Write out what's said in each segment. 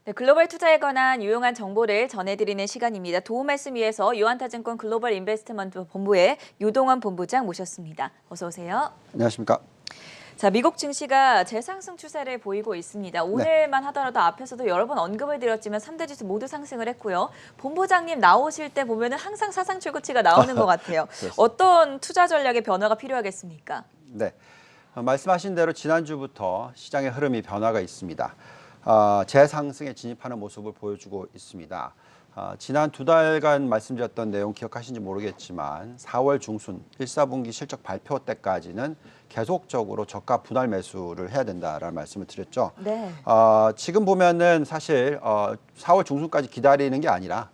네, 글로벌 투자에 관한 유용한 정보를 전해드리는 시간입니다. 도움 말씀 위해서 유한타증권 글로벌 인베스트먼트 본부의 유동원 본부장 모셨습니다. 어서 오세요. 안녕하십니까. 자, 미국 증시가 재상승 추세를 보이고 있습니다. 네. 오늘만 하더라도 앞에서도 여러 번 언급을 드렸지만 3대 지수 모두 상승을 했고요. 본부장님 나오실 때 보면은 항상 사상 최고치가 나오는 것 같아요. 어떤 투자 전략의 변화가 필요하겠습니까? 네. 말씀하신 대로 지난주부터 시장의 흐름이 변화가 있습니다. 재상승에 진입하는 모습을 보여주고 있습니다. 지난 2달간 말씀드렸던 내용 기억하시는지 모르겠지만 4월 중순 1사분기 실적 발표 때까지는 계속적으로 저가 분할 매수를 해야 된다라는 말씀을 드렸죠. 네. 지금 보면은 사실 4월 중순까지 기다리는 게 아니라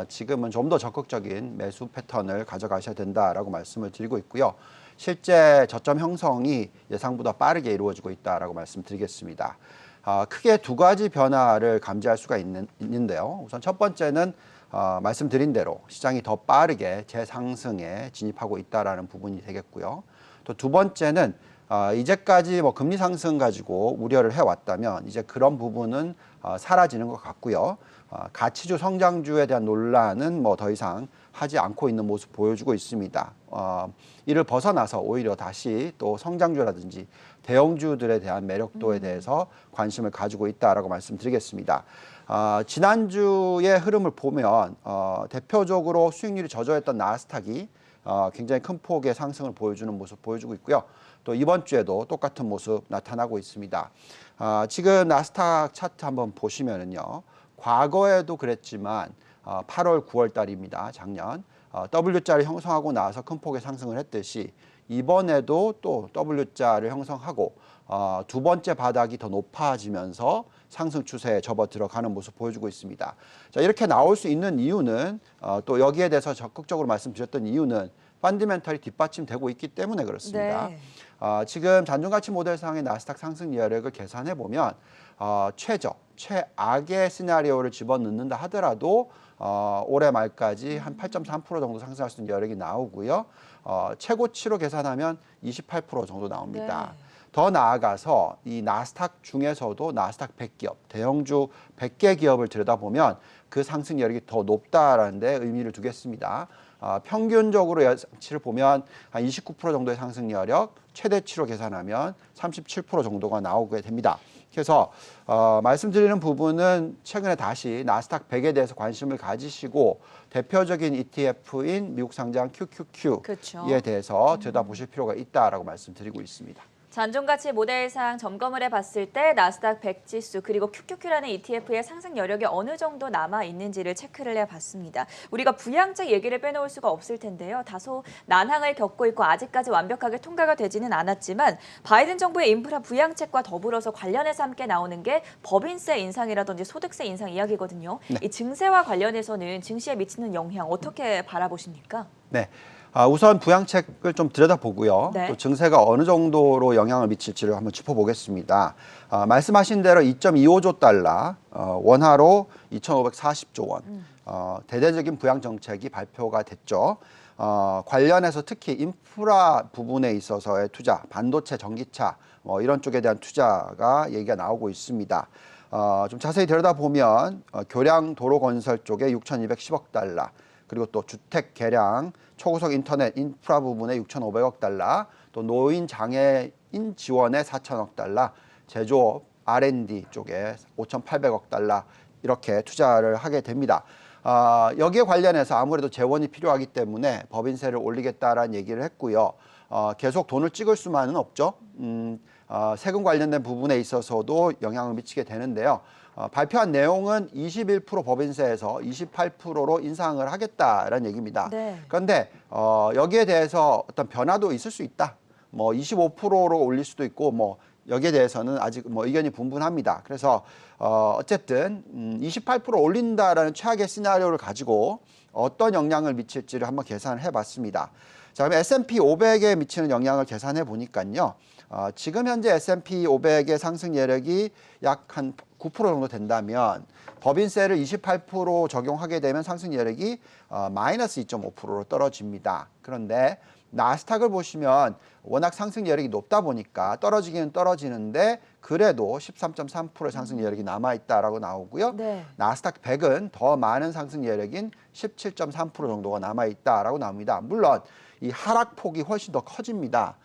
지금은 좀 더 적극적인 매수 패턴을 가져가셔야 된다라고 말씀을 드리고 있고요. 실제 저점 형성이 예상보다 빠르게 이루어지고 있다라고 말씀드리겠습니다. 크게 두 가지 변화를 감지할 수가 있는데요. 우선 첫 번째는 말씀드린 대로 시장이 더 빠르게 재상승에 진입하고 있다라는 부분이 되겠고요. 또 두 번째는 이제까지 뭐 금리 상승 가지고 우려를 해왔다면 이제 그런 부분은 사라지는 것 같고요. 가치주 성장주에 대한 논란은 뭐 더 이상 하지 않고 있는 모습 보여주고 있습니다. 이를 벗어나서 오히려 다시 또 성장주라든지 대형주들에 대한 매력도에 대해서 관심을 가지고 있다라고 말씀드리겠습니다. 지난주의 흐름을 보면 대표적으로 수익률이 저조했던 나스닥이 굉장히 큰 폭의 상승을 보여주는 모습 보여주고 있고요. 또 이번 주에도 똑같은 모습 나타나고 있습니다. 지금 나스닥 차트 한번 보시면은요. 과거에도 그랬지만 8월, 9월 달입니다. 작년 W자를 형성하고 나서 큰 폭의 상승을 했듯이 이번에도 또 W자를 형성하고 두 번째 바닥이 더 높아지면서 상승 추세에 접어 들어가는 모습 보여주고 있습니다. 자, 이렇게 나올 수 있는 이유는 또 여기에 대해서 적극적으로 말씀드렸던 이유는 펀더멘털이 뒷받침되고 있기 때문에 그렇습니다. 네. 지금 잔존가치 모델상의 나스닥 상승 여력을 계산해 보면 최악의 시나리오를 집어넣는다 하더라도 올해 말까지 한 8.3% 정도 상승할 수 있는 여력이 나오고요. 최고치로 계산하면 28% 정도 나옵니다. 네. 더 나아가서 이 나스닥 중에서도 나스닥 100기업, 대형주 100개 기업을 들여다보면 그 상승 여력이 더 높다라는 데 의미를 두겠습니다. 평균적으로 예상치를 보면 한 29% 정도의 상승 여력, 최대치로 계산하면 37% 정도가 나오게 됩니다. 그래서 말씀드리는 부분은 최근에 다시 나스닥 100에 대해서 관심을 가지시고 대표적인 ETF인 미국 상장 QQQ에 그렇죠. 대해서 들여다보실 필요가 있다라고 말씀드리고 있습니다. 잔존가치 모델상 점검을 해봤을 때 나스닥 100 지수 그리고 QQQ라는 ETF의 상승 여력이 어느 정도 남아 있는지를 체크를 해봤습니다. 우리가 부양책 얘기를 빼놓을 수가 없을 텐데요. 다소 난항을 겪고 있고 아직까지 완벽하게 통과가 되지는 않았지만 바이든 정부의 인프라 부양책과 더불어서 관련해서 함께 나오는 게 법인세 인상이라든지 소득세 인상 이야기거든요. 네. 이 증세와 관련해서는 증시에 미치는 영향 어떻게 바라보십니까? 네. 우선 부양책을 좀 들여다보고요. 네. 또 증세가 어느 정도로 영향을 미칠지를 한번 짚어보겠습니다. 말씀하신 대로 2.25조 달러, 원화로 2,540조 원, 대대적인 부양 정책이 발표가 됐죠. 관련해서 특히 인프라 부분에 있어서의 투자, 반도체, 전기차 이런 쪽에 대한 투자가 얘기가 나오고 있습니다. 좀 자세히 들여다보면 교량 도로 건설 쪽에 6,210억 달러, 그리고 또 주택 개량, 초고속 인터넷 인프라 부분에 6,500억 달러, 또 노인 장애인 지원에 4,000억 달러, 제조업 R&D 쪽에 5,800억 달러 이렇게 투자를 하게 됩니다. 여기에 관련해서 아무래도 재원이 필요하기 때문에 법인세를 올리겠다라는 얘기를 했고요. 계속 돈을 찍을 수만은 없죠. 세금 관련된 부분에 있어서도 영향을 미치게 되는데요. 발표한 내용은 21% 법인세에서 28%로 인상을 하겠다라는 얘기입니다. 네. 그런데 여기에 대해서 어떤 변화도 있을 수 있다. 25%로 올릴 수도 있고 여기에 대해서는 아직 의견이 분분합니다. 그래서 어쨌든 28% 올린다라는 최악의 시나리오를 가지고 어떤 영향을 미칠지를 한번 계산을 해봤습니다. 자, 그럼 S&P 500에 미치는 영향을 계산해 보니까요. 지금 현재 S&P 500의 상승 여력이 약 한 9% 정도 된다면 법인세를 28% 적용하게 되면 상승 여력이 마이너스 2.5%로 떨어집니다. 그런데 나스닥을 보시면 워낙 상승 여력이 높다 보니까 떨어지기는 떨어지는데 그래도 13.3%의 상승 여력이 남아있다라고 나오고요. 네. 나스닥 100은 더 많은 상승 여력인 17.3% 정도가 남아있다라고 나옵니다. 물론 이 하락폭이 훨씬 더 커집니다.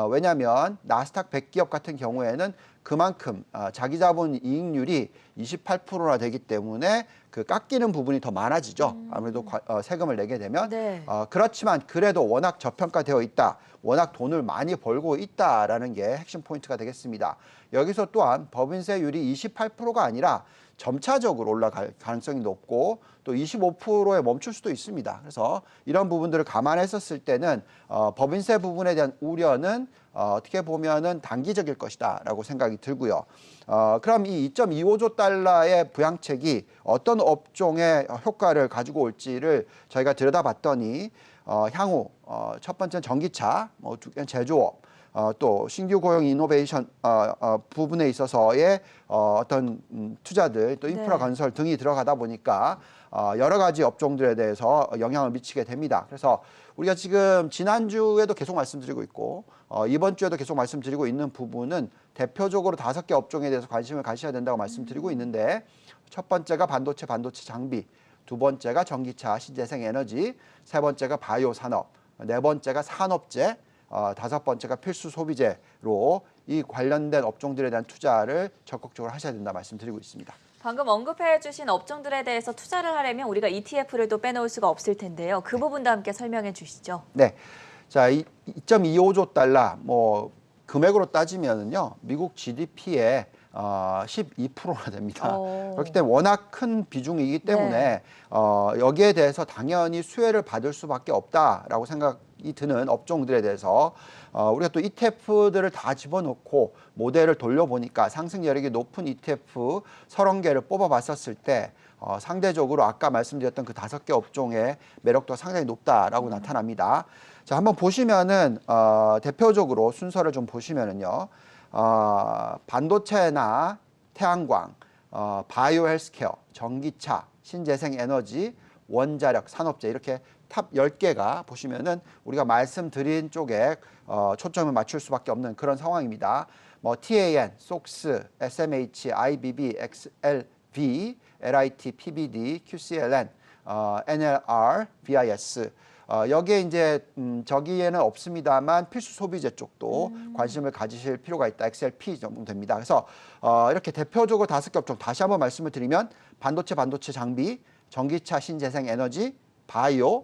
왜냐하면 나스닥 100 기업 같은 경우에는 그만큼 자기 자본 이익률이 28%나 되기 때문에 그 깎이는 부분이 더 많아지죠. 아무래도 세금을 내게 되면. 네. 그렇지만 그래도 워낙 저평가되어 있다. 워낙 돈을 많이 벌고 있다라는 게 핵심 포인트가 되겠습니다. 여기서 또한 법인세율이 28%가 아니라 점차적으로 올라갈 가능성이 높고 또 25%에 멈출 수도 있습니다. 그래서 이런 부분들을 감안했었을 때는 법인세 부분에 대한 우려는 어떻게 보면은 단기적일 것이다라고 생각이 들고요. 그럼 이 2.25조 달러의 부양책이 어떤 업종에 효과를 가지고 올지를 저희가 들여다봤더니 향후 첫 번째는 전기차, 두 번째는 제조업, 또 신규 고용 이노베이션 부분에 있어서의 어떤 투자들 또 인프라 네. 건설 등이 들어가다 보니까 여러 가지 업종들에 대해서 영향을 미치게 됩니다. 그래서 우리가 지금 지난주에도 계속 말씀드리고 있고 이번 주에도 계속 말씀드리고 있는 부분은 대표적으로 5개 업종에 대해서 관심을 가셔야 된다고 말씀드리고 있는데 첫 번째가 반도체 장비, 두 번째가 전기차, 신재생 에너지, 세 번째가 바이오 산업, 네 번째가 산업재, 다섯 번째가 필수 소비재로 이 관련된 업종들에 대한 투자를 적극적으로 하셔야 된다 말씀드리고 있습니다. 방금 언급해 주신 업종들에 대해서 투자를 하려면 우리가 ETF를 또 빼놓을 수가 없을 텐데요. 그 부분도 함께 설명해 주시죠. 네. 자, 2.25조 달러 뭐 금액으로 따지면은요. 미국 GDP의 12%나 됩니다. 그렇기 때문에 워낙 큰 비중이기 때문에 네. 여기에 대해서 당연히 수혜를 받을 수밖에 없다라고 생각이 드는 업종들에 대해서 우리가 또 ETF들을 다 집어넣고 모델을 돌려보니까 상승 여력이 높은 ETF 30개를 뽑아봤었을 때 상대적으로 아까 말씀드렸던 그 5개 업종의 매력도가 상당히 높다라고 나타납니다. 자, 한번 보시면은 대표적으로 순서를 좀 보시면은요. 반도체나 태양광, 바이오 헬스케어, 전기차, 신재생 에너지, 원자력, 산업재 이렇게 탑 10개가 보시면은 우리가 말씀드린 쪽에 초점을 맞출 수밖에 없는 그런 상황입니다. 뭐 TAN, SOX, SMH, IBB, XLV, LIT, PBD, QCLN, NLR, BIS 여기에 이제 저기에는 없습니다만 필수 소비재 쪽도 관심을 가지실 필요가 있다. XLP 정도 됩니다. 그래서 이렇게 대표적으로 5개 업종 다시 한번 말씀을 드리면 반도체 장비, 전기차, 신재생 에너지, 바이오,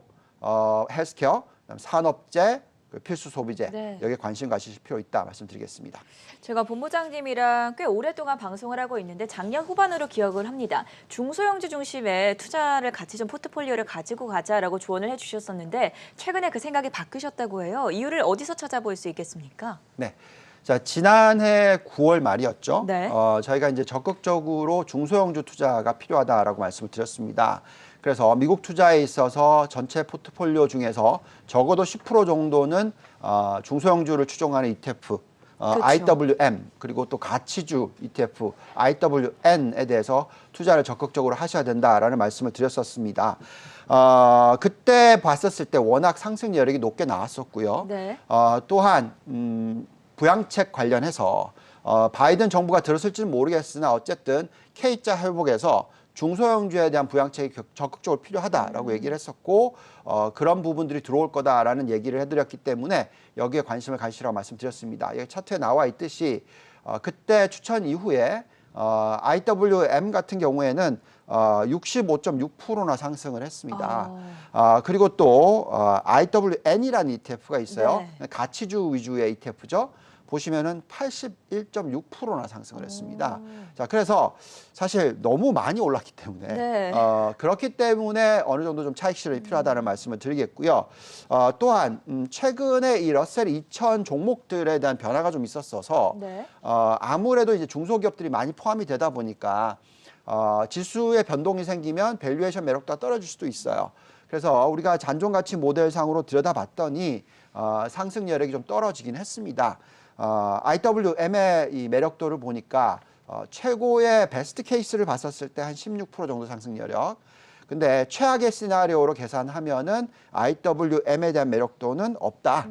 헬스케어, 산업재, 필수 소비재 네. 여기에 관심 가지실 필요 있다 말씀드리겠습니다. 제가 본부장님이랑 꽤 오랫동안 방송을 하고 있는데 작년 후반으로 기억을 합니다. 중소형주 중심의 투자를 같이 좀 포트폴리오를 가지고 가자라고 조언을 해주셨었는데 최근에 그 생각이 바뀌셨다고 해요. 이유를 어디서 찾아볼 수 있겠습니까? 네. 자, 지난해 9월 말이었죠. 네. 저희가 이제 적극적으로 중소형주 투자가 필요하다라고 말씀을 드렸습니다. 그래서 미국 투자에 있어서 전체 포트폴리오 중에서 적어도 10% 정도는 중소형주를 추종하는 ETF, 그렇죠. IWM 그리고 또 가치주 ETF, IWN에 대해서 투자를 적극적으로 하셔야 된다라는 말씀을 드렸었습니다. 그때 봤었을 때 워낙 상승 여력이 높게 나왔었고요. 네. 또한 부양책 관련해서 바이든 정부가 들었을지는 모르겠으나 어쨌든 K자 회복에서 중소형주에 대한 부양책이 적극적으로 필요하다라고 얘기를 했었고 그런 부분들이 들어올 거다라는 얘기를 해드렸기 때문에 여기에 관심을 가지시라고 말씀드렸습니다. 여기 차트에 나와 있듯이 그때 추천 이후에 IWM 같은 경우에는 65.6%나 상승을 했습니다. 그리고 또 IWN이라는 ETF가 있어요. 네. 가치주 위주의 ETF죠. 보시면은 81.6%나 상승을 했습니다. 자, 그래서 사실 너무 많이 올랐기 때문에 네. 그렇기 때문에 어느 정도 좀 차익 실현이 필요하다는 말씀을 드리겠고요. 또한 최근에 이 러셀 2000 종목들에 대한 변화가 좀 있었어서 네. 아무래도 이제 중소기업들이 많이 포함이 되다 보니까 지수의 변동이 생기면 밸류에이션 매력도가 떨어질 수도 있어요. 그래서 우리가 잔존가치 모델상으로 들여다봤더니 상승 여력이 좀 떨어지긴 했습니다. IWM의 이 매력도를 보니까 최고의 베스트 케이스를 봤었을 때 한 16% 정도 상승 여력, 근데 최악의 시나리오로 계산하면은 IWM에 대한 매력도는 없다.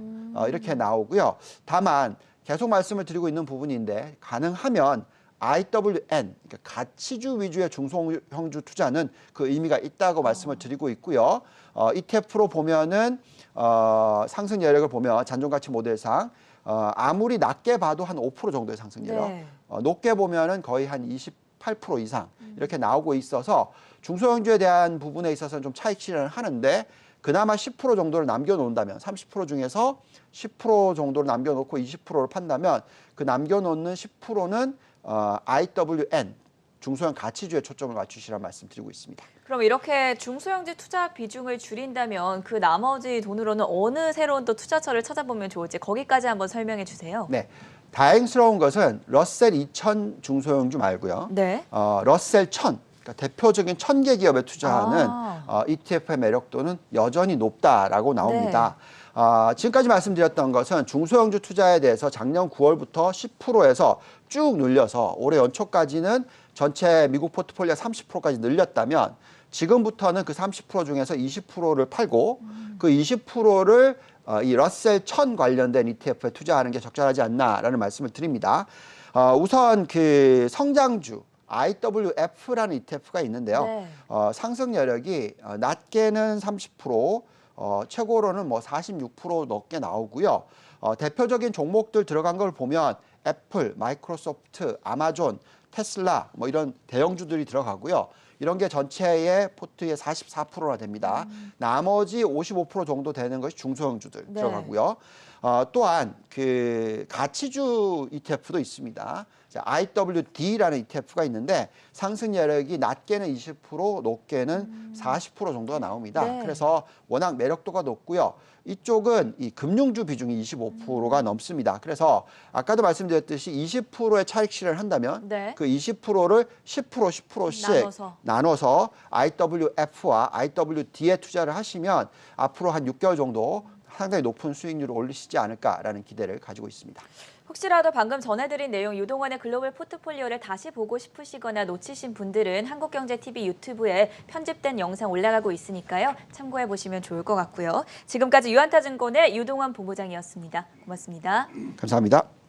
이렇게 나오고요. 다만 계속 말씀을 드리고 있는 부분인데 가능하면 IWN, 그러니까 가치주 위주의 중소형주 투자는 그 의미가 있다고 말씀을 드리고 있고요. ETF로 보면은 상승 여력을 보면 잔존가치 모델상 아무리 낮게 봐도 한 5% 정도의 상승 여력, 네. 높게 보면은 거의 한 28% 이상 이렇게 나오고 있어서 중소형주에 대한 부분에 있어서는 좀 차익 실현을 하는데 그나마 10% 정도를 남겨놓는다면 30% 중에서 10% 정도를 남겨놓고 20%를 판다면 그 남겨놓는 10%는 IWN, 중소형 가치주에 초점을 맞추시라는 말씀 드리고 있습니다. 그럼 이렇게 중소형주 투자 비중을 줄인다면 그 나머지 돈으로는 어느 새로운 또 투자처를 찾아보면 좋을지 거기까지 한번 설명해 주세요. 네, 다행스러운 것은 러셀 2000 중소형주 말고요. 네. 러셀 1000, 그러니까 대표적인 1000개 기업에 투자하는 아. ETF의 매력도는 여전히 높다라고 나옵니다. 지금까지 말씀드렸던 것은 중소형주 투자에 대해서 작년 9월부터 10%에서 쭉 늘려서 올해 연초까지는 전체 미국 포트폴리오 30%까지 늘렸다면 지금부터는 그 30% 중에서 20%를 팔고 그 20%를 이 러셀 1000 관련된 ETF에 투자하는 게 적절하지 않나라는 말씀을 드립니다. 우선 그 성장주 IWF라는 ETF가 있는데요. 네. 상승 여력이 낮게는 30%, 최고로는 뭐 46% 넘게 나오고요. 대표적인 종목들 들어간 걸 보면 애플, 마이크로소프트, 아마존, 테슬라 뭐 이런 대형주들이 들어가고요. 이런 게 전체의 포트의 44%나 됩니다. 나머지 55% 정도 되는 것이 중소형주들 네. 들어가고요. 또한 그 가치주 ETF도 있습니다. IWD라는 ETF가 있는데 상승 여력이 낮게는 20%, 높게는 40% 정도가 나옵니다. 네. 그래서 워낙 매력도가 높고요. 이쪽은 이 금융주 비중이 25%가 넘습니다. 그래서 아까도 말씀드렸듯이 20%의 차익 실현을 한다면 네. 그 20%를 10%, 10%씩 나눠서 IWF와 IWD에 투자를 하시면 앞으로 한 6개월 정도 상당히 높은 수익률을 올리시지 않을까라는 기대를 가지고 있습니다. 혹시라도 방금 전해드린 내용 유동환의 글로벌 포트폴리오를 다시 보고 싶으시거나 놓치신 분들은 한국경제TV 유튜브에 편집된 영상 올라가고 있으니까요. 참고해 보시면 좋을 것 같고요. 지금까지 유한타증권의 유동환 본부장이었습니다. 고맙습니다. 감사합니다.